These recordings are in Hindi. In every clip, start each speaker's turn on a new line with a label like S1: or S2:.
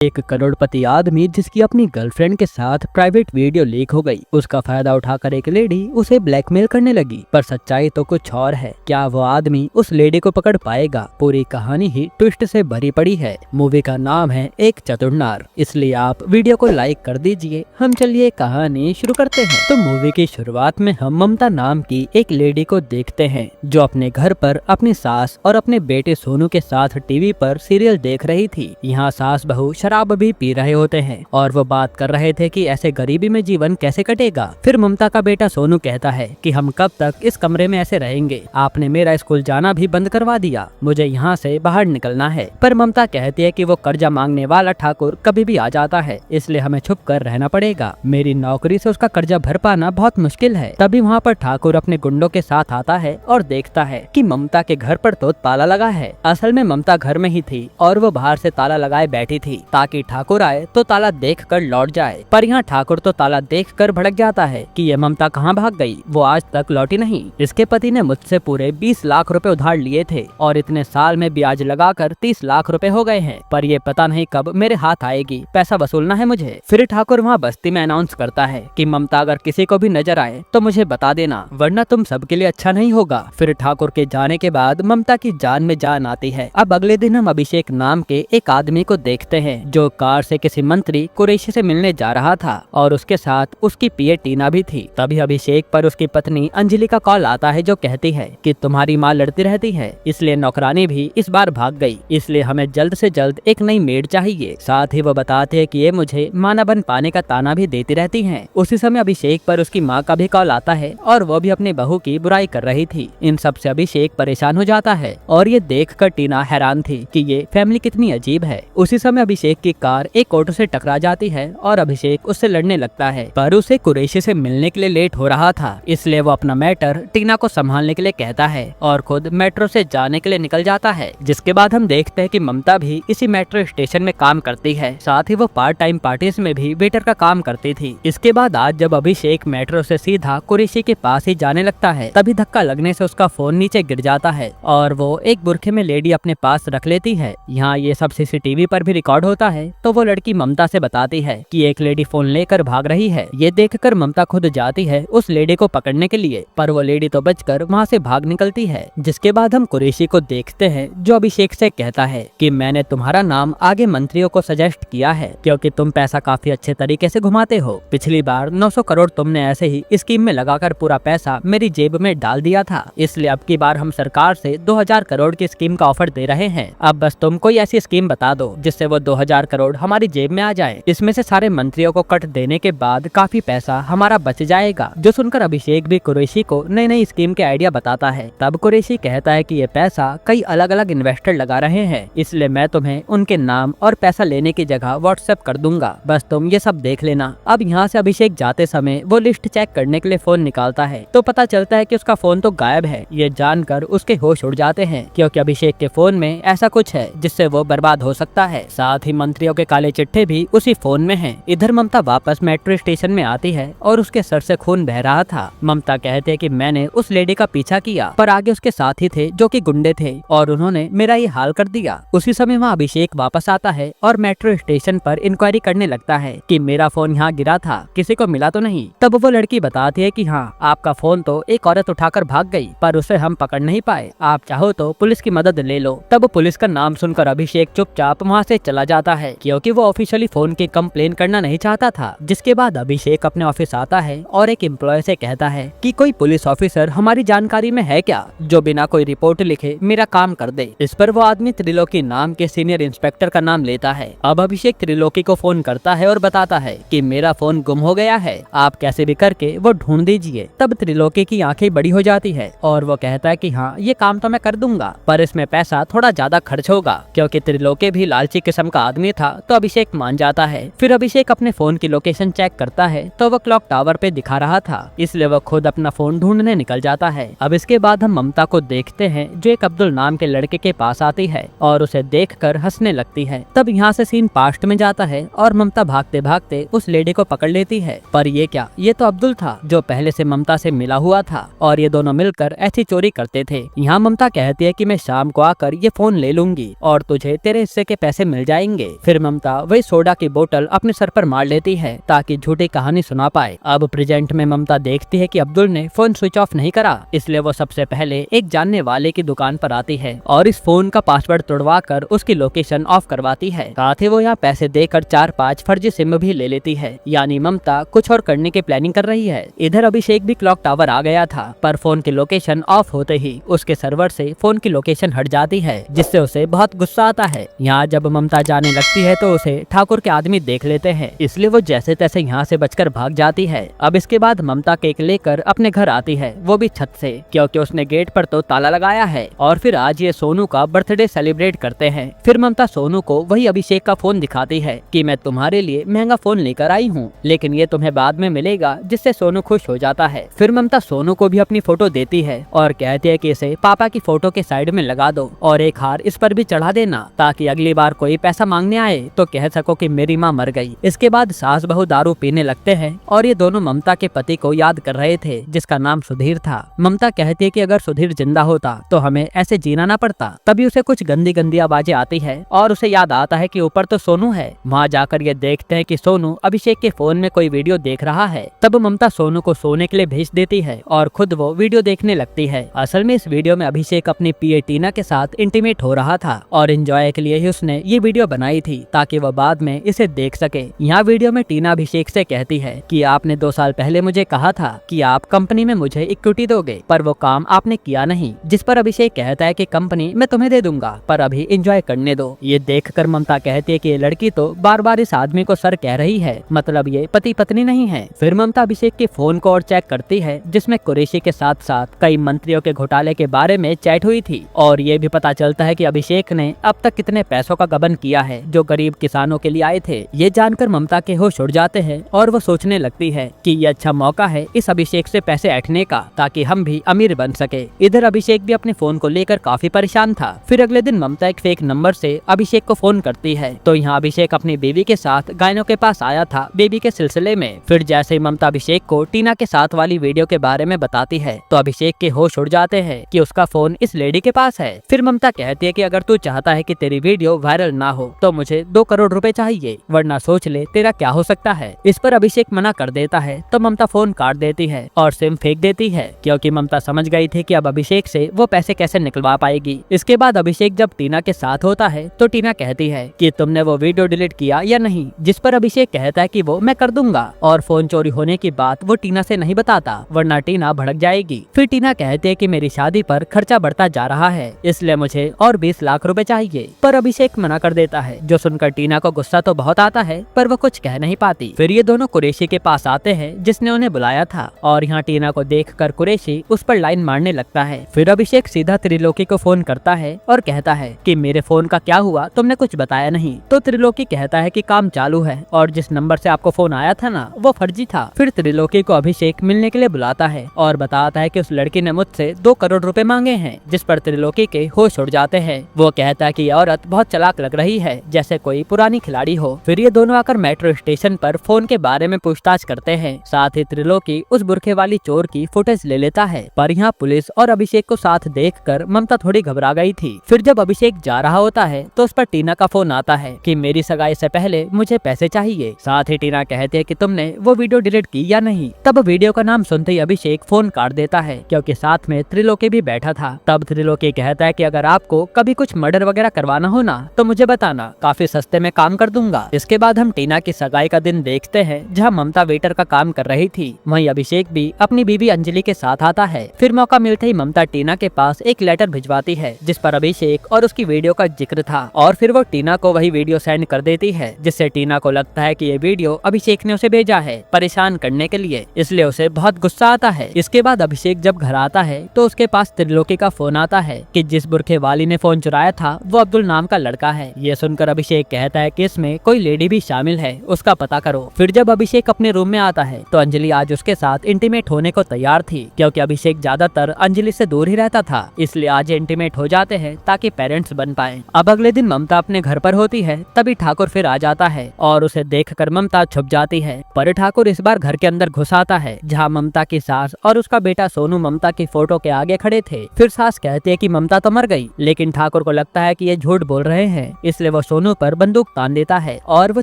S1: एक करोड़पति आदमी जिसकी अपनी गर्लफ्रेंड के साथ प्राइवेट वीडियो लीक हो गई, उसका फायदा उठाकर एक लेडी उसे ब्लैकमेल करने लगी। पर सच्चाई तो कुछ और है। क्या वो आदमी उस लेडी को पकड़ पाएगा? पूरी कहानी ही ट्विस्ट से भरी पड़ी है। मूवी का नाम है एक चतुरनार, इसलिए आप वीडियो को लाइक कर दीजिए। हम चलिए कहानी शुरू करते हैं। तो मूवी की शुरुआत में हम ममता नाम की एक लेडी को देखते हैं जो अपने घर पर अपनी सास और अपने बेटे सोनू के साथ टीवी पर सीरियल देख रही थी। यहाँ सास बहू शराब भी पी रहे होते हैं और वो बात कर रहे थे कि ऐसे गरीबी में जीवन कैसे कटेगा। फिर ममता का बेटा सोनू कहता है कि हम कब तक इस कमरे में ऐसे रहेंगे, आपने मेरा स्कूल जाना भी बंद करवा दिया, मुझे यहाँ से बाहर निकलना है। पर ममता कहती है कि वो कर्जा मांगने वाला ठाकुर कभी भी आ जाता है, इसलिए हमें छुप कर रहना पड़ेगा। मेरी नौकरी से उसका कर्जा भर पाना बहुत मुश्किल है। तभी वहाँ पर ठाकुर अपने गुंडों के साथ आता है और देखता है कि ममता के घर पर तो ताला लगा है। असल में ममता घर में ही थी और वो बाहर से ताला लगाए बैठी थी ताकि ठाकुर आए तो ताला देखकर लौट जाए। पर यहाँ ठाकुर तो ताला देखकर भड़क जाता है कि ये ममता कहाँ भाग गई, वो आज तक लौटी नहीं। इसके पति ने मुझसे पूरे 20 लाख रुपए उधार लिए थे और इतने साल में ब्याज लगाकर 30 लाख रुपए हो गए हैं, पर ये पता नहीं कब मेरे हाथ आएगी, पैसा वसूलना है मुझे। फिर ठाकुर वहाँ बस्ती में अनाउंस करता है कि ममता अगर किसी को भी नजर आए तो मुझे बता देना, वरना तुम सबके लिए अच्छा नहीं होगा। फिर ठाकुर के जाने के बाद ममता की जान में जान आती है। अब अगले दिन हम अभिषेक नाम के एक आदमी को देखते हैं जो कार से किसी मंत्री कुरैशी से मिलने जा रहा था और उसके साथ उसकी पीए टीना भी थी। तभी अभिषेक पर उसकी पत्नी अंजलि का कॉल आता है जो कहती है कि तुम्हारी माँ लड़ती रहती है, इसलिए नौकरानी भी इस बार भाग गई, इसलिए हमें जल्द से जल्द एक नई मेड चाहिए। साथ ही वो बताते हैं कि ये मुझे माँ न बन पाने का ताना भी देती रहती हैं। उसी समय अभिषेक पर उसकी माँ का भी कॉल आता है और वो भी अपनी बहू की बुराई कर रही थी। इन सब से अभिषेक परेशान हो जाता है और ये देखकर टीना हैरान थी कि ये फैमिली कितनी अजीब है। उसी समय अभिषेक की कार एक ऑटो से टकरा जाती है और अभिषेक उससे लड़ने लगता है, पर उसे कुरैशी से मिलने के लिए लेट हो रहा था, इसलिए वो अपना मैटर टीना को संभालने के लिए कहता है और खुद मेट्रो से जाने के लिए निकल जाता है। जिसके बाद हम देखते हैं कि ममता भी इसी मेट्रो स्टेशन में काम करती है, साथ ही वो पार्ट टाइम पार्टीज में भी वेटर का काम करती थी। इसके बाद आज जब अभिषेक मेट्रो से सीधा कुरैशी के पास ही जाने लगता है, तभी धक्का लगने से उसका फोन नीचे गिर जाता है और वो एक बुरखे में लेडी अपने पास रख लेती है। यहाँ ये सब सीसीटीवी पर भी रिकॉर्ड होता है। तो वो लड़की ममता से बताती है कि एक लेडी फोन लेकर भाग रही है। ये देखकर ममता खुद जाती है उस लेडी को पकड़ने के लिए, पर वो लेडी तो बचकर वहाँ से भाग निकलती है। जिसके बाद हम कुरैशी को देखते हैं जो अभिषेक से कहता है कि मैंने तुम्हारा नाम आगे मंत्रियों को सजेस्ट किया है क्योंकि तुम पैसा काफी अच्छे तरीके से घुमाते हो। पिछली बार 900 करोड़ तुमने ऐसे ही स्कीम में लगाकर पूरा पैसा मेरी जेब में डाल दिया था, इसलिए अब की बार हम सरकार से 2000 करोड़ की स्कीम का ऑफर दे रहे हैं। अब बस तुम कोई ऐसी स्कीम बता दो जिससे वो 2000 करोड़ हमारी जेब में आ जाए। इसमें से सारे मंत्रियों को कट देने के बाद काफी पैसा हमारा बच जाएगा। जो सुनकर अभिषेक भी कुरैशी को नई नई स्कीम के आइडिया बताता है। तब कुरैशी कहता है कि ये पैसा कई अलग अलग इन्वेस्टर लगा रहे हैं, इसलिए मैं तुम्हें उनके नाम और पैसा लेने की जगह व्हाट्सएप कर दूंगा, बस तुम ये सब देख लेना। अब यहाँ से अभिषेक जाते समय वो लिस्ट चेक करने के लिए फोन निकालता है तो पता चलता है कि उसका फोन तो गायब है। ये जानकर उसके होश उड़ जाते हैं क्योंकि अभिषेक के फोन में ऐसा कुछ है जिससे वो बर्बाद हो सकता है। साथ ही मंत्रियों के काले चिट्ठे भी उसी फोन में हैं। इधर ममता वापस मेट्रो स्टेशन में आती है और उसके सर से खून बह रहा था। ममता कहते हैं कि मैंने उस लेडी का पीछा किया, पर आगे उसके साथी थे जो कि गुंडे थे और उन्होंने मेरा ये हाल कर दिया। उसी समय वहाँ अभिषेक वापस आता है और मेट्रो स्टेशन पर इंक्वायरी करने लगता है कि मेरा फोन यहाँ गिरा था, किसी को मिला तो नहीं। तब वो लड़की बताती है कि हाँ, आपका फोन तो एक औरत उठाकर भाग गई, पर उसे हम पकड़ नहीं पाए, आप चाहो तो पुलिस की मदद ले लो। तब पुलिस का नाम सुनकर अभिषेक चुपचाप वहाँ से चला जाता है क्योंकि वो ऑफिशियली फोन की कंप्लेन करना नहीं चाहता था। जिसके बाद अभिषेक अपने ऑफिस आता है और एक एम्प्लॉय से कहता है कि कोई पुलिस ऑफिसर हमारी जानकारी में है क्या जो बिना कोई रिपोर्ट लिखे मेरा काम कर दे। इस पर वो आदमी त्रिलोकी नाम के सीनियर इंस्पेक्टर का नाम लेता है। अब अभिषेक त्रिलोकी को फोन करता है और बताता है कि मेरा फोन गुम हो गया है, आप कैसे भी करके वो ढूंढ दीजिए। तब त्रिलोकी की आंखें बड़ी हो जाती है और वो कहता है कि हाँ, ये काम तो मैं कर दूंगा, पर इसमें पैसा थोड़ा ज्यादा खर्च होगा। क्योंकि त्रिलोकी भी लालची किस्म का आदमी था तो अभिषेक मान जाता है। फिर अभिषेक अपने फोन की लोकेशन चेक करता है तो वो क्लॉक टावर पे दिखा रहा था, इसलिए वो खुद अपना फोन ढूंढने निकल जाता है। अब इसके बाद हम ममता को देखते हैं जो एक अब्दुल नाम के लड़के के पास आती है और उसे देखकर हंसने लगती है। तब यहाँ से सीन पास्ट में जाता है और ममता भागते भागते उस लेडी को पकड़ लेती है। पर ये क्या, ये तो अब्दुल था जो पहले से ममता से मिला हुआ था और ये दोनों मिलकर ऐसी चोरी करते थे। यहाँ ममता कहती है कि मैं शाम को आकर ये फोन ले लूंगी और तुझे तेरे हिस्से के पैसे मिल जाएंगे। फिर ममता वही सोडा की बोतल अपने सर पर मार लेती है ताकि झूठी कहानी सुना पाए। अब प्रेजेंट में ममता देखती है कि अब्दुल ने फोन स्विच ऑफ नहीं करा, इसलिए वो सबसे पहले एक जानने वाले की दुकान पर आती है और इस फोन का पासवर्ड तोड़वा कर उसकी लोकेशन ऑफ करवाती है। साथ ही वो यहाँ पैसे देकर 4-5 फर्जी सिम भी ले लेती है, यानी ममता कुछ और करने की प्लानिंग कर रही है। इधर अभिषेक भी क्लॉक टावर आ गया था, पर फोन की लोकेशन ऑफ होते ही उसके सर्वर से फोन की लोकेशन हट जाती है, जिससे उसे बहुत गुस्सा आता है। यहाँ जब ममता जाने लगती है तो उसे ठाकुर के आदमी देख लेते हैं, इसलिए वो जैसे तैसे यहाँ से बचकर भाग जाती है। अब इसके बाद ममता केक लेकर अपने घर आती है, वो भी छत से, क्योंकि उसने गेट पर तो ताला लगाया है। और फिर आज ये सोनू का बर्थडे सेलिब्रेट करते हैं। फिर ममता सोनू को वही अभिषेक का फोन दिखाती है कि मैं तुम्हारे लिए महंगा फोन लेकर आई हूँ, लेकिन ये तुम्हें बाद में मिलेगा, जिससे सोनू खुश हो जाता है। फिर ममता सोनू को भी अपनी फोटो देती है और कहती है कि इसे पापा की फोटो के साइड में लगा दो और एक हार इस पर भी चढ़ा देना, ताकि अगली बार कोई पैसा मांगने आए तो कह सको कि मेरी माँ मर गई। इसके बाद सास बहू दारू पीने लगते हैं और ये दोनों ममता के पति को याद कर रहे थे, जिसका नाम सुधीर था। ममता कहती है कि अगर सुधीर जिंदा होता तो हमें ऐसे जीना ना पड़ता। तभी उसे कुछ गंदी गंदी आवाजें आती है और उसे याद आता है कि ऊपर तो सोनू है। वहाँ जाकर ये देखते हैं कि सोनू अभिषेक के फोन में कोई वीडियो देख रहा है। तब ममता सोनू को सोने के लिए भेज देती है और खुद वो वीडियो देखने लगती है। असल में इस वीडियो में अभिषेक अपनी पीए टीना के साथ इंटीमेट हो रहा था और एंजॉय के लिए ही उसने ये वीडियो बनाई थी, ताकि वह बाद में इसे देख सके। यहाँ वीडियो में टीना अभिषेक से कहती है कि आपने 2 साल पहले मुझे कहा था कि आप कंपनी में मुझे इक्विटी दोगे, पर वो काम आपने किया नहीं। जिस पर अभिषेक कहता है कि कंपनी मैं तुम्हें दे दूंगा, पर अभी एंजॉय करने दो। ये देखकर ममता कहती है कि ये लड़की तो बार बार इस आदमी को सर कह रही है, मतलब ये पति पत्नी नहीं है। फिर ममता अभिषेक के फोन को और चेक करती है, जिसमें कुरैशी के साथ साथ कई मंत्रियों के घोटाले के बारे में चैट हुई थी और ये भी पता चलता है कि अभिषेक ने अब तक कितने पैसों का गबन किया है जो गरीब किसानों के लिए आए थे। ये जानकर ममता के होश उड़ जाते हैं और वो सोचने लगती है कि ये अच्छा मौका है इस अभिषेक से पैसे ऐंठने का, ताकि हम भी अमीर बन सके। इधर अभिषेक भी अपने फोन को लेकर काफी परेशान था। फिर अगले दिन ममता एक फेक नंबर से अभिषेक को फोन करती है, तो यहाँ अभिषेक अपनी बेबी के साथ गायनों के पास आया था बेबी के सिलसिले में। फिर जैसे ही ममता अभिषेक को टीना के साथ वाली वीडियो के बारे में बताती है तो अभिषेक के होश उड़ जाते हैं कि उसका फोन इस लेडी के पास है। फिर ममता कहती है कि अगर तू चाहता है कि तेरी वीडियो वायरल ना हो तो मुझे 2 करोड़ रुपए चाहिए, वरना सोच ले तेरा क्या हो सकता है। इस पर अभिषेक मना कर देता है तो ममता फोन काट देती है और सिम फेंक देती है, क्योंकि ममता समझ गई थी कि अब अभिषेक से वो पैसे कैसे निकलवा पाएगी। इसके बाद अभिषेक जब टीना के साथ होता है तो टीना कहती है कि तुमने वो वीडियो डिलीट किया या नहीं, जिस पर अभिषेक कहता है कि वो मैं कर दूंगा और फोन चोरी होने की बात वो टीना से नहीं बताता, वरना टीना भड़क जाएगी। फिर टीना कहती है कि मेरी शादी पर खर्चा बढ़ता जा रहा है, इसलिए मुझे और 20 लाख रुपए चाहिए, पर अभिषेक मना कर देता है, जो सुनकर टीना को गुस्सा तो बहुत आता है पर वो कुछ कह नहीं पाती। फिर ये दोनों कुरैशी के पास आते हैं जिसने उन्हें बुलाया था और यहाँ टीना को देखकर कुरैशी उस पर लाइन मारने लगता है। फिर अभिषेक सीधा त्रिलोकी को फोन करता है और कहता है कि मेरे फोन का क्या हुआ, तुमने कुछ बताया नहीं। तो त्रिलोकी कहता है कि काम चालू है और जिस नंबर से आपको फोन आया था ना वो फर्जी था। फिर त्रिलोकी को अभिषेक मिलने के लिए बुलाता है और बताता है कि उस लड़की ने मुझसे 2 करोड़ रुपए मांगे हैं, जिस पर त्रिलोकी के होश उड़ जाते हैं। वो कहता है कि ये औरत बहुत चालाक लग रही है, जैसे कोई पुरानी खिलाड़ी हो। फिर ये दोनों आकर मेट्रो स्टेशन पर फोन के बारे में पूछताछ करते हैं। साथ ही त्रिलोकी उस बुरखे वाली चोर की फुटेज ले लेता है, पर यहाँ पुलिस और अभिषेक को साथ देखकर ममता थोड़ी घबरा गई थी। फिर जब अभिषेक जा रहा होता है तो उस पर टीना का फोन आता है कि मेरी सगाई से पहले मुझे पैसे चाहिए। साथ ही टीना कहती है कि तुमने वो वीडियो डिलीट की या नहीं। तब वीडियो का नाम सुनते ही अभिषेक फोन काट देता है, क्योंकि साथ में त्रिलोकी भी बैठा था। तब त्रिलोकी कहता है कि अगर आपको कभी कुछ मर्डर वगैरह करवाना हो ना तो मुझे बताना, काफी सस्ते में काम कर दूंगा। इसके बाद हम टीना की सगाई का दिन देखते हैं, जहाँ ममता वेटर का काम कर रही थी। वहीं अभिषेक भी अपनी बीवी अंजलि के साथ आता है। फिर मौका मिलते ही ममता टीना के पास एक लेटर भिजवाती है, जिस पर अभिषेक और उसकी वीडियो का जिक्र था, और फिर वो टीना को वही वीडियो सेंड कर देती है, जिससे टीना को लगता है कि ये वीडियो अभिषेक ने उसे भेजा है परेशान करने के लिए, इसलिए उसे बहुत गुस्सा आता है। इसके बाद अभिषेक जब घर आता है तो उसके पास त्रिलोकी का फोन आता है कि जिस बुरखे वाली ने फोन चुराया था वो अब्दुल नाम का लड़का है। ये सुनकर अभिषेक कहता है कि इसमें कोई लेडी भी शामिल है, उसका पता करो। फिर जब अभिषेक अपने रूम में आता है तो अंजलि आज उसके साथ इंटीमेट होने को तैयार थी, क्योंकि अभिषेक ज्यादातर अंजलि से दूर ही रहता था, इसलिए आज इंटीमेट हो जाते हैं ताकि पेरेंट्स बन पाए। अब अगले दिन ममता अपने घर पर होती है, तभी ठाकुर फिर आ जाता है और उसे देखकर ममता छुप जाती है, पर ठाकुर इस बार घर के अंदर घुस आता है, जहाँ ममता की सास और उसका बेटा सोनू ममता की फोटो के आगे खड़े थे। फिर सास कहती है कि ममता तो मर गई, लेकिन ठाकुर को लगता है कि ये झूठ बोल रहे हैं, इसलिए वो सोनू पर बंदूक तान देता है और वो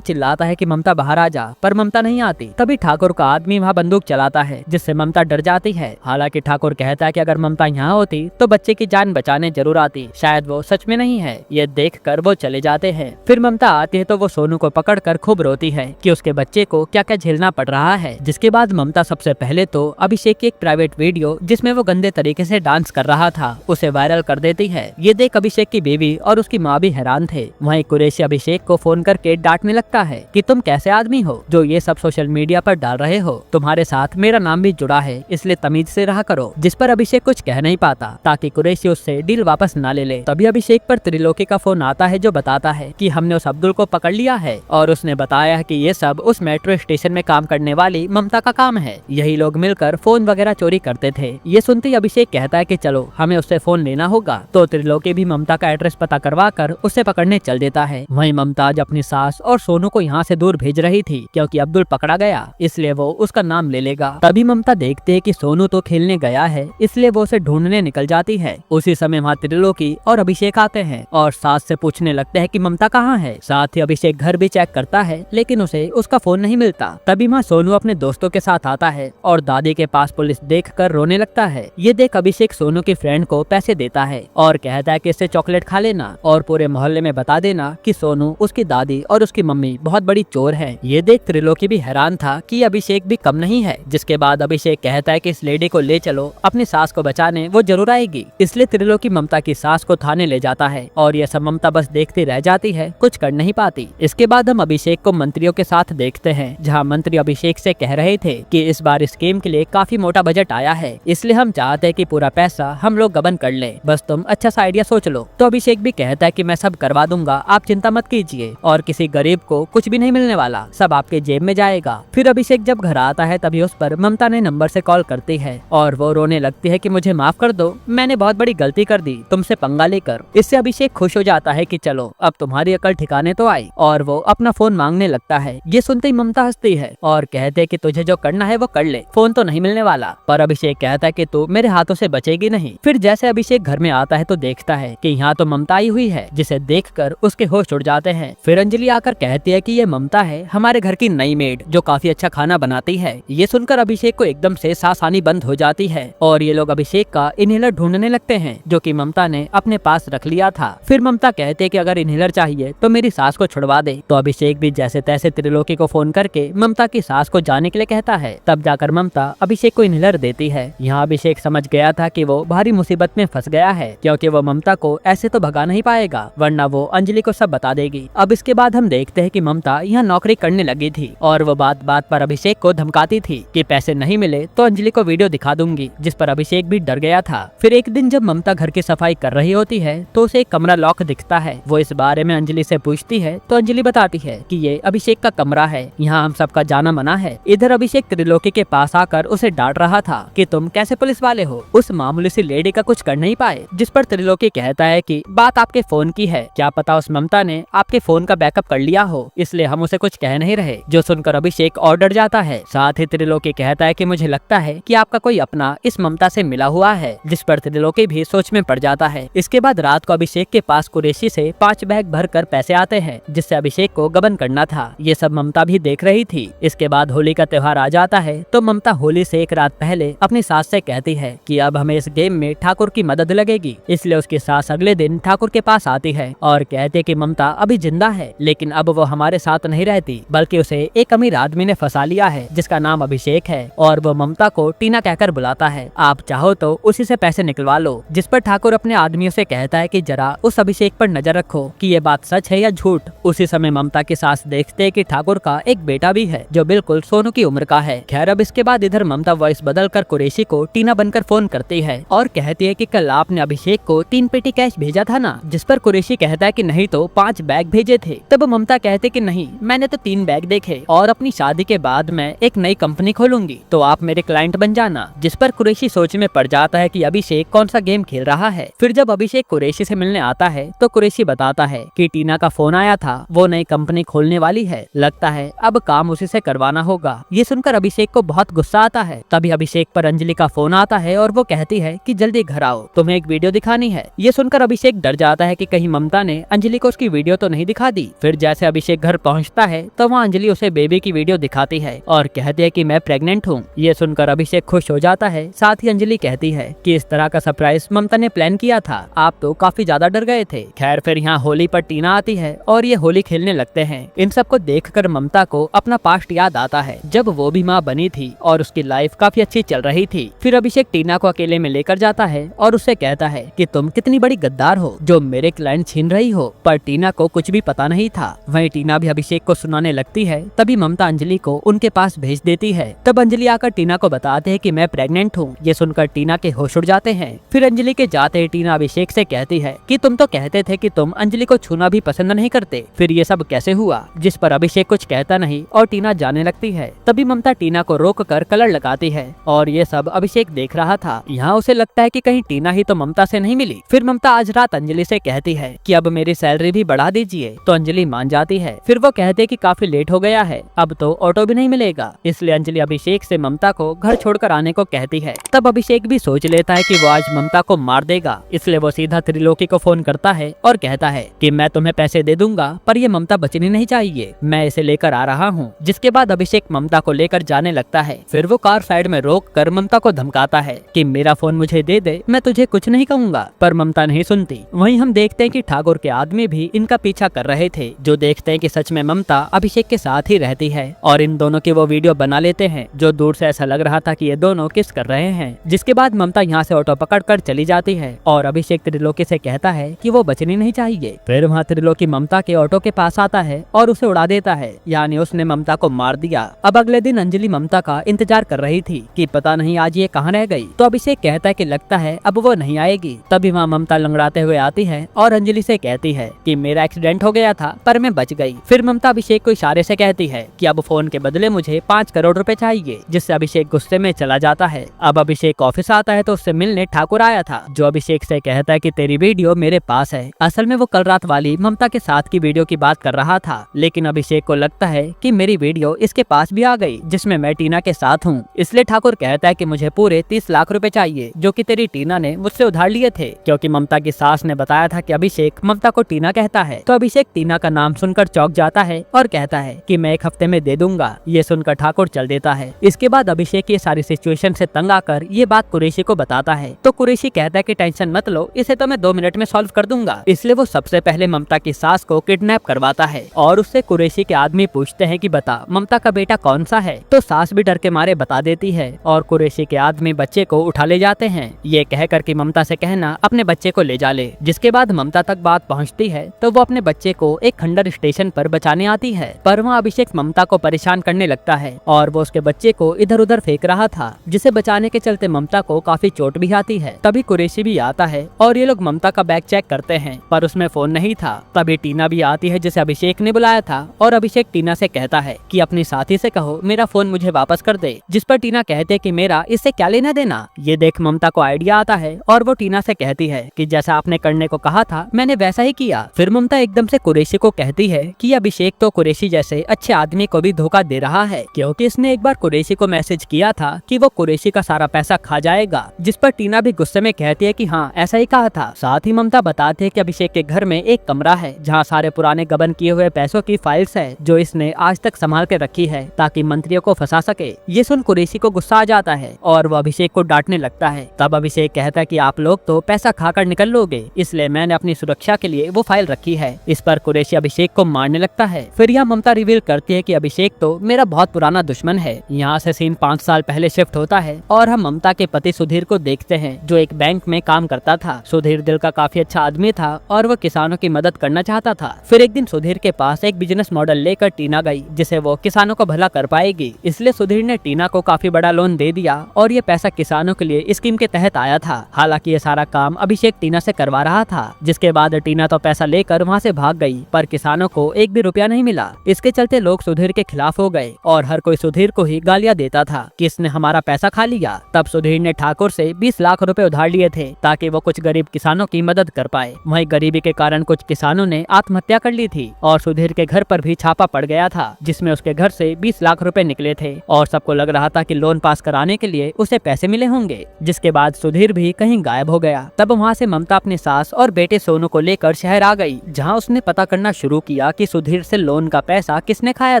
S1: चिल्लाता है कि ममता बाहर आ जा, पर ममता नहीं आती। तभी ठाकुर का आदमी वहाँ बंदूक चलाता है, जिससे ममता डर जाती है। हालांकि ठाकुर कहता है कि अगर ममता यहाँ होती तो बच्चे की जान बचाने जरूर आती, शायद वो सच में नहीं है। ये देख कर वो चले जाते हैं। फिर ममता आती है तो वो सोनू को पकड़ कर खूब रोती है कि उसके बच्चे को क्या क्या झेलना पड़ रहा है। जिसके बाद ममता सबसे पहले तो अभिषेक की एक प्राइवेट वीडियो जिसमें वो गंदे तरीके से डांस कर रहा था उसे वायरल कर देती है। ये देख अभिषेक की बीवी और उसकी माँ भी हैरान थे। वहीं कुरैशी अभिषेक को फोन करके डांटने लगता है कि तुम कैसे आदमी हो जो ये सब सोशल मीडिया पर डाल रहे हो, तुम्हारे साथ मेरा नाम भी जुड़ा है, इसलिए तमीज से रहा करो। जिस पर अभिषेक कुछ कह नहीं पाता ताकि कुरैशी उससे डील वापस ना ले। तभी अभिषेक पर त्रिलोकी का फोन आता है जो बताता है कि हमने उस अब्दुल को पकड़ लिया है और उसने बताया है कि ये सब उस मेट्रो स्टेशन में काम करने वाली ममता का काम है। यही लोग मिलकर फोन वगैरह चोरी करते थे। ये सुनते ही अभिषेक कहता है कि चलो हमें उससे फोन लेना होगा। तो त्रिलोकी भी ममता का एड्रेस पता करवा कर उसे पकड़ने चल देता है। वहीं ममता आज अपनी सास और सोनू को यहाँ से दूर भेज रही थी क्योंकि अब्दुल पकड़ा गया, इसलिए वो उसका नाम ले लेगा। तभी ममता देखते है कि सोनू तो खेलने गया है, इसलिए वो उसे ढूंढने निकल जाती है। उसी समय वहाँ त्रिलोकी और अभिषेक आते हैं और सास से पूछने लगते हैं कि ममता कहाँ है। साथ ही अभिषेक घर भी चेक करता है लेकिन उसे उसका फोन नहीं मिलता। तभी वहाँ सोनू अपने दोस्तों के साथ आता है और दादी के पास पुलिस देखकर रोने लगता है। ये देख अभिषेक सोनू की फ्रेंड को पैसे देता है और कहता है कि इससे चॉकलेट खा लेना और पूरे मोहल्ले में बता देना कि सोनू, उसकी दादी और उसकी मम्मी बहुत बड़ी चोर है। ये देख त्रिलोकी भी हैरान था कि अभिषेक भी कम नहीं है। जिसके बाद अभिषेक कहता है कि इस लेडी को ले चलो, अपनी सास को बचाने वो जरूर आएगी। इसलिए त्रिलोकी ममता की सास को थाने ले जाता है और यह सब ममता बस देखती रह जाती है, कुछ कर नहीं पाती। इसके बाद हम अभिषेक को मंत्रियों के साथ देखते हैं जहाँ मंत्री अभिषेक से कह रहे थे कि इस बार स्कीम के लिए काफी मोटा बजट आया है, इसलिए हम चाहते हैं कि पूरा पैसा हम लोग गबन कर ले, बस तुम अच्छा सा आइडिया सोच लो। तो अभिषेक भी कहता है कि मैं सब करवा दूंगा, आप चिंता मत कीजिए और किसी गरीब को कुछ भी नहीं मिलने वाला, सब आपके जेब में जाएगा। फिर अभिषेक जब घर आता है तभी उस पर ममता ने नंबर से कॉल करती है और वो रोने लगती है कि मुझे माफ कर दो, मैंने बहुत बड़ी गलती कर दी तुमसे पंगा लेकर। इससे अभिषेक खुश हो जाता है कि चलो अब तुम्हारी अकल ठिकाने तो आई और वो अपना फोन मांगने लगता है। ये सुनते ही ममता हंसती है और कहते है कि तुझे जो करना है वो कर ले, फोन तो नहीं मिलने वाला। पर अभिषेक कहता है कि तू मेरे हाथों से बचेगी नहीं। फिर जैसे अभिषेक घर में आता है तो देखता है कि यहाँ तो ममता आई हुई है, जिसे देखकर उसके होश उड़ जाते हैं। फिर अंजलि आकर कहती है कि ये ममता है, हमारे घर की नई मेड जो काफी अच्छा खाना बनाती है। ये सुनकर अभिषेक को एकदम से सांस आनी बंद हो जाती है और ये लोग अभिषेक का इनहेलर ढूंढने लगते हैं जो कि ममता ने अपने पास रख लिया था। फिर ममता कहते है कि अगर इनहेलर चाहिए तो मेरी सास को छुड़वा दे। तो अभिषेक भी जैसे तैसे त्रिलोकी को फोन करके ममता की सास को जाने के लिए कहता है। तब जाकर ममता अभिषेक को इनहेलर देती है। यहाँ अभिषेक समझ गया था कि वो भारी मुसीबत में फंस गया है क्योंकि वो ममता को ऐसे तो भगा नहीं पाएगा, वरना वो अंजलि को सब बता देगी। अब इसके बाद हम देखते हैं कि ममता यहाँ नौकरी करने लगी थी और वो बात बात पर अभिषेक को धमकाती थी कि पैसे नहीं मिले तो अंजलि को वीडियो दिखा दूंगी, जिस पर अभिषेक भी डर गया था। फिर एक दिन जब ममता घर की सफाई कर रही होती है तो उसे एक कमरा लॉक दिखता है। वो इस बारे में अंजलि से पूछती है तो अंजलि बताती है कि ये अभिषेक का कमरा है, यहाँ हम सबका जाना मना है। इधर अभिषेक त्रिलोकी के पास आकर उसे डांट रहा था कि तुम कैसे पुलिस वाले हो, उस मामूली सी लेडी का कुछ कर नहीं पाए। जिस पर त्रिलोकी कहता है कि बात आपके फोन की है, क्या पता उस ममता ने आपके फोन का बैकअप कर लिया हो, इसलिए हम उसे कुछ कह नहीं रहे। जो सुनकर अभिषेक और डर जाता है। साथ ही त्रिलोकी कहता है कि मुझे लगता है कि आपका कोई अपना इस ममता से मिला हुआ है, जिस पर त्रिलोकी भी सोच में पड़ जाता है। इसके बाद रात को अभिषेक के पास कुरैशी से 5 बैग भरकर पैसे आते हैं जिससे अभिषेक को गबन करना था। ये सब ममता भी देख रही थी। इसके बाद होली का त्योहार आ जाता है तो ममता होली से एक रात पहले अपनी सास से कहती है कि अब हमें इस गेम में ठाकुर की मदद लगेगी। इसलिए उसकी सास अगले दिन ठाकुर के पास आती है और कहती है कि ममता अभी जिंदा है, लेकिन अब वो हमारे साथ नहीं रहती, बल्कि उसे एक अमीर आदमी ने फंसा लिया है जिसका नाम अभिषेक है और वो ममता को टीना कहकर बुलाता है। आप चाहो तो उसी से पैसे निकलवा लो। जिस पर ठाकुर अपने आदमियों से कहता है कि जरा उस अभिषेक पर नजर रखो कि ये बात सच है या झूठ। उसी समय ममता की सास देखते है कि ठाकुर का एक बेटा भी है जो बिल्कुल सोनू की उम्र का है। खैर अब इसके बाद इधर ममता वॉइस बदल कर कुरैशी को टीना बनकर फोन करती है और कहती है कि कल आपने अभिषेक को 3 पेटी कैश भेजा था ना। जिस पर कुरैशी कहता है कि नहीं तो 5 बैग भेजे थे। तब ममता कहते कि नहीं, मैंने तो 3 बैग देखे और अपनी शादी के बाद मैं एक नई कंपनी खोलूंगी, तो आप मेरे क्लाइंट बन जाना। जिस पर कुरैशी सोच में पड़ जाता है कि अभिषेक कौन सा गेम खेल रहा है। फिर जब अभिषेक कुरैशी से मिलने आता है तो कुरैशी बताता है कि टीना का फोन आया था, वो नई कंपनी खोलने वाली है, लगता है अब काम उसी से करवाना होगा। ये सुनकर अभिषेक को बहुत गुस्सा आता है। तभी अभिषेक पर अंजलि का फोन आता है और वो कहती है कि जल्दी घर आओ, तुम्हें एक वीडियो दिखानी है। ये सुनकर अभिषेक डर जाता है कि कहीं ममता ने अंजलि को उसकी की वीडियो तो नहीं दिखा दी। फिर जैसे अभिषेक घर पहुँचता है तो वहाँ अंजलि उसे बेबी की वीडियो दिखाती है और कहती है कि मैं प्रेग्नेंट हूँ। ये सुनकर अभिषेक खुश हो जाता है। साथ ही अंजलि कहती है कि इस तरह का सरप्राइज ममता ने प्लान किया था, आप तो काफी ज्यादा डर गए थे। खैर फिर यहाँ होली पर टीना आती है और ये होली खेलने लगते हैं। इन सबको देखकर ममता को अपना पास्ट याद आता है, जब वो भी माँ बनी थी और उसकी लाइफ काफी अच्छी चल रही थी। फिर अभिषेक टीना को अकेले में लेकर जाता है और उससे कहता है कि तुम कितनी बड़ी गद्दार हो जो मेरे क्लाइंट छीन रही हो। पर टीना को कुछ भी पता नहीं था। वहीं टीना भी अभिषेक को सुनाने लगती है। तभी ममता अंजलि को उनके पास भेज देती है। तब अंजलि आकर टीना को बताते है कि मैं प्रेग्नेंट हूँ। ये सुनकर टीना के होश उड़ जाते हैं। फिर अंजलि के जाते ही टीना अभिषेक से कहती है कि तुम तो कहते थे कि तुम अंजलि को छूना भी पसंद नहीं करते, फिर ये सब कैसे हुआ। जिस पर अभिषेक कुछ कहता नहीं और टीना जाने लगती है। तभी ममता टीना को रोक कर कलर लगाती है और ये सब अभिषेक देख रहा था। यहाँ उसे लगता है कि कहीं टीना ही तो ममता से नहीं मिली। फिर ममता आज रात अंजलि से कहती है कि अब मेरी सैलरी भी बढ़ा दीजिए, तो अंजलि मान जाती है। फिर वो कहते हैं कि काफी लेट हो गया है, अब तो ऑटो भी नहीं मिलेगा। इसलिए अंजलि अभिषेक से ममता को घर छोड़कर आने को कहती है। तब अभिषेक भी सोच लेता है कि वो आज ममता को मार देगा, इसलिए वो सीधा त्रिलोकी को फोन करता है और कहता है कि मैं तुम्हें पैसे दे दूंगा, पर ये ममता बचनी नहीं चाहिए, मैं इसे लेकर आ रहा हूँ। जिसके बाद अभिषेक ममता को लेकर जाने लगता है। फिर वो कार साइड में रोक कर ममता को धमकाता है कि मेरा फोन मुझे दे दे, मैं तुझे कुछ नहीं कहूँगा। पर ममता नहीं सुनती। वहीं हम देखते हैं कि ठाकुर के आदमी भी इनका पीछा कर रहे थे, जो देखते हैं कि सच में ममता अभिषेक के साथ ही रहती है और इन दोनों की वो वीडियो बना लेते हैं, जो दूर से ऐसा लग रहा था कि ये दोनों किस कर रहे हैं। जिसके बाद ममता यहाँ से ऑटो पकड़कर चली जाती है और अभिषेक त्रिलोकी से कहता है कि वो बचनी नहीं चाहिए। फिर वहाँ त्रिलोकी ममता के ऑटो के पास आता है और उसे उड़ा देता है, यानी उसने ममता को मार दिया। अब अगले दिन अंजलि ममता का इंतजार कर रही थी कि पता नहीं आज ये कहाँ रह गई। तो अभिषेक कहता है कि लगता है अब वो नहीं आएगी। तभी वहाँ ममता लंगड़ाते हुए आती है और अंजलि से कहती है कि मेरा एक्सीडेंट हो गया था पर मैं बच गई। फिर ममता अभिषेक को इशारे से कहती है कि अब फोन के बदले मुझे 5 करोड़ रुपए चाहिए, जिससे अभिषेक गुस्से में चला जाता है। अब अभिषेक ऑफिस आता है तो उससे मिलने ठाकुर आया था, जो अभिषेक से कहता है कि तेरी वीडियो मेरे पास है। असल में वो कल रात वाली ममता के साथ की वीडियो की बात कर रहा था, लेकिन अभिषेक को लगता है कि मेरी वीडियो इसके पास भी आ गई जिसमें मैं टीना के साथ हूँ। इसलिए ठाकुर कहता है कि मुझे पूरे 30 लाख रुपए चाहिए, जो कि तेरी टीना ने मुझसे उधार लिए थे, क्योंकि ममता की सास ने बताया था कि अभिषेक ममता को टीना कहता है। तो अभिषेक टीना का नाम सुनकर चौंक जाता है और कहता है कि मैं 1 हफ्ते में दे दूंगा। ये सुनकर ठाकुर चल देता है। इसके बाद अभिषेक ये सारी सिचुएशन से तंग आकर ये बात कुरैशी को बताता है। तो कुरैशी कहता है कि टेंशन मत लो, इसे तो मैं 2 मिनट में सॉल्व कर दूंगा। इसलिए वो सबसे पहले ममता की सास को किडनैप करवाता है और उससे कुरैशी के आदमी पूछते हैं कि बता ममता का बेटा कौन सा है। तो सास भी डर के मारे बता देती है और कुरैशी के आदमी बच्चे को उठा ले जाते हैं, ये कहकर कि ममता से कहना अपने बच्चे को ले जा ले। जिसके बाद ममता तक बात पहुंचती है तो वो अपने बच्चे को एक खंडर स्टेशन पर बचाने आती है। पर वहाँ अभिषेक ममता को परेशान करने लगता है और वो उसके बच्चे को इधर उधर फेंक रहा था, जिसे बचाने के चलते ममता को काफी चोट भी आती है। तभी कुरैशी भी आता है और ये लोग ममता का बैग चेक करते हैं, पर उसमें फोन नहीं था। तभी टीना भी आती है जिसे अभिषेक ने बुलाया था और अभिषेक टीना से कहता है कि अपनी साथी से कहो मेरा फोन मुझे वापस कर दे। जिस पर टीना कहते हैं कि मेरा इससे क्या लेना देना। ये देख ममता को आइडिया आता है और वो टीना से कहती है कि जैसा आपने करने को कहा था मैंने वैसा ही किया। फिर ममता एकदम से कुरैशी को कहती है कि अभिषेक तो कुरैशी जैसे अच्छे आदमी को भी धोखा दे रहा है, क्योंकि इसने एक बार कुरैशी को मैसेज किया था कि वो कुरैशी का सारा पैसा खा जाएगा। जिस पर टीना भी गुस्से में कहती है कि हाँ ऐसा ही कहा था। साथ ही ममता बताते है कि अभिषेक के घर में एक कमरा है जहाँ सारे पुराने गबन किए हुए पैसों की फाइल्स है, जो इसने आज तक संभाल के रखी है ताकि मंत्रियों को फंसा सके। ये सुन कुरैशी को गुस्सा आ जाता है और वो अभिषेक को डांटने लगता है। तब अभिषेक कहता है कि आप लोग तो पैसा खाकर निकल लोगे, इसलिए मैंने अपनी सुरक्षा के लिए वो फाइल रखी है। इस पर कुरैशी अभिषेक को मारने लगता है। फिर यहाँ ममता रिवील करती है कि अभिषेक तो मेरा बहुत पुराना दुश्मन है। यहाँ से सीन 5 साल पहले शिफ्ट होता है और हम ममता के पति सुधीर को देखते हैं, जो एक बैंक में काम करता था। सुधीर दिल का काफी अच्छा आदमी था और वो किसानों की मदद करना चाहता था। फिर एक दिन सुधीर के पास एक बिजनेस मॉडल लेकर टीना गई, जिसे वो किसानों को भला कर पाएगी। इसलिए सुधीर ने टीना को काफी बड़ा लोन दे दिया और ये पैसा किसानों के लिए स्कीम के तहत आया था। हालांकि ये सारा काम अभिषेक टीना से करवा रहा था। जिसके बाद टीना तो पैसा लेकर वहाँ से भाग गई, पर किसानों को 1 भी रुपया नहीं मिला। इसके चलते लोग सुधीर के खिलाफ हो गए और हर कोई सुधीर को ही गालियां देता था कि इसने हमारा पैसा खा लिया। तब सुधीर ने ठाकुर से 20 लाख रुपए उधार लिए थे ताकि वो कुछ गरीब किसानों की मदद कर पाए। वहीं गरीबी के कारण कुछ किसानों ने आत्महत्या कर ली थी और सुधीर के घर पर भी छापा पड़ गया था, जिसमें उसके घर से 20 लाख रुपए निकले थे और सबको लग रहा था कि लोन पास कराने के लिए उसे पैसे मिले होंगे। जिसके बाद सुधीर भी कहीं गायब हो गया। तब वहाँ से ममता अपनी सास और बेटे सोनू को लेकर शहर आ गई गई, जहाँ उसने पता करना शुरू किया कि सुधीर से लोन का पैसा किसने खाया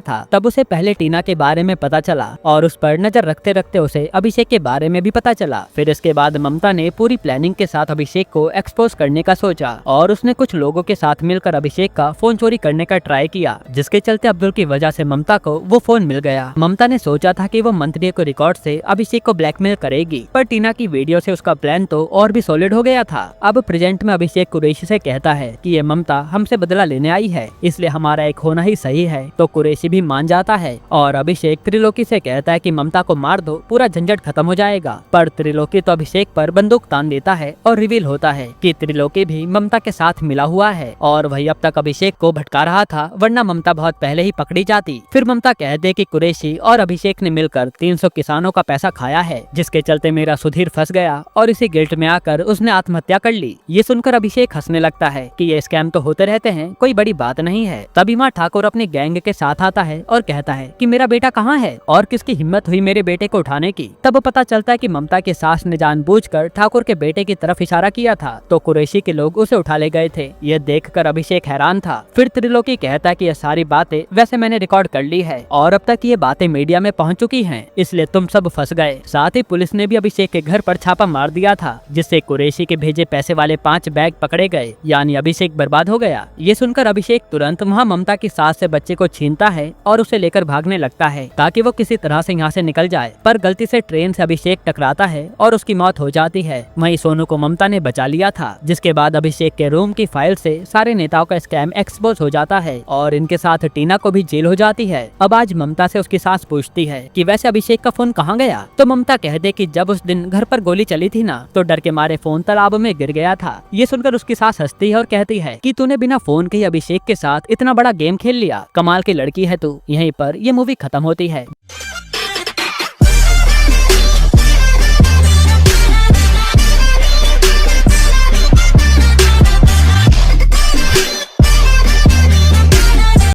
S1: था। तब उसे पहले टीना के बारे में पता चला और उस पर नजर रखते रखते उसे अभिषेक के बारे में भी पता चला। फिर इसके बाद ममता ने पूरी प्लानिंग के साथ अभिषेक को एक्सपोज करने का सोचा और उसने कुछ लोगों के साथ मिलकर अभिषेक का फोन चोरी करने का ट्राई किया, जिसके चलते अब्दुल की वजह से ममता को वो फोन मिल गया। ममता ने सोचा था कि वो मंत्री को रिकॉर्ड से अभिषेक को ब्लैकमेल करेगी, पर टीना की वीडियो से उसका प्लान तो और भी सॉलिड हो गया था। अब प्रेजेंट में अभिषेक कुरैशी से कहता है कि ये ममता हमसे बदला लेने आई है, इसलिए हमारा एक होना ही सही है। तो कुरैशी भी मान जाता है और अभिषेक त्रिलोकी से कहता है कि ममता को मार दो, पूरा झंझट खत्म हो जाएगा। पर त्रिलोकी तो अभिषेक पर बंदूक तान देता है और रिवील होता है कि त्रिलोकी भी ममता के साथ मिला हुआ है और वही अब तक अभिषेक को भटका रहा था, वरना ममता बहुत पहले ही पकड़ी जाती। फिर ममता कहते कि कुरैशी और अभिषेक ने मिलकर 300 किसानों का पैसा खाया है, जिसके चलते मेरा सुधीर फंस गया और इसी गिल्ट में आकर उसने आत्महत्या कर ली। ये सुनकर अभिषेक हंसने लगता है कि ये स्कैम तो होते रहते हैं, कोई बड़ी बात नहीं है। तभी माँ ठाकुर अपने गैंग के साथ आता है और कहता है कि मेरा बेटा कहाँ है और किसकी हिम्मत हुई मेरे बेटे को उठाने की। तब पता चलता है कि ममता की सास ने जानबूझकर ठाकुर के बेटे की तरफ इशारा किया था, तो कुरैशी के लोग उसे उठा ले गए थे। ये देखकर अभिषेक हैरान था। फिर त्रिलोकी कहता है कि ये सारी बातें वैसे मैंने रिकॉर्ड कर ली है और अब तक ये बातें मीडिया में पहुंच चुकी हैं, इसलिए तुम सब फंस गए। साथ ही पुलिस ने भी अभिषेक के घर पर छापा मार दिया था, जिससे कुरैशी के भेजे पैसे वाले 5 बैग पकड़े गए, यानी अभिषेक बर्बाद हो गया। ये सुनकर अभिषेक तुरंत वहाँ ममता की सास से बच्चे को छीनता है और उसे लेकर भागने लगता है ताकि वो किसी तरह से यहाँ से निकल जाए। पर गलती से ट्रेन से अभिषेक टकराता है और उसकी मौत हो जाती है। वहीं सोनू को ममता ने बचा लिया था, जिसके बाद अभिषेक के रूम की फाइल से सारे नेताओं का स्कैम एक्सपोज हो जाता है और इनके साथ टीना को भी जेल हो जाती है। अब आज ममता से उसकी सास पूछती है कि वैसे अभिषेक का फोन कहाँ गया, तो ममता कहते कि जब उस दिन घर पर गोली चली थी ना, तो डर के मारे फोन तालाब में गिर गया था। ये सुनकर उसकी सास हंसती है और कहती है कि तूने बिना फोन के ही अभिषेक के साथ इतना बड़ा गेम खेल लिया, कमाल की लड़की है तू। यहीं पर ये मूवी खत्म होती है।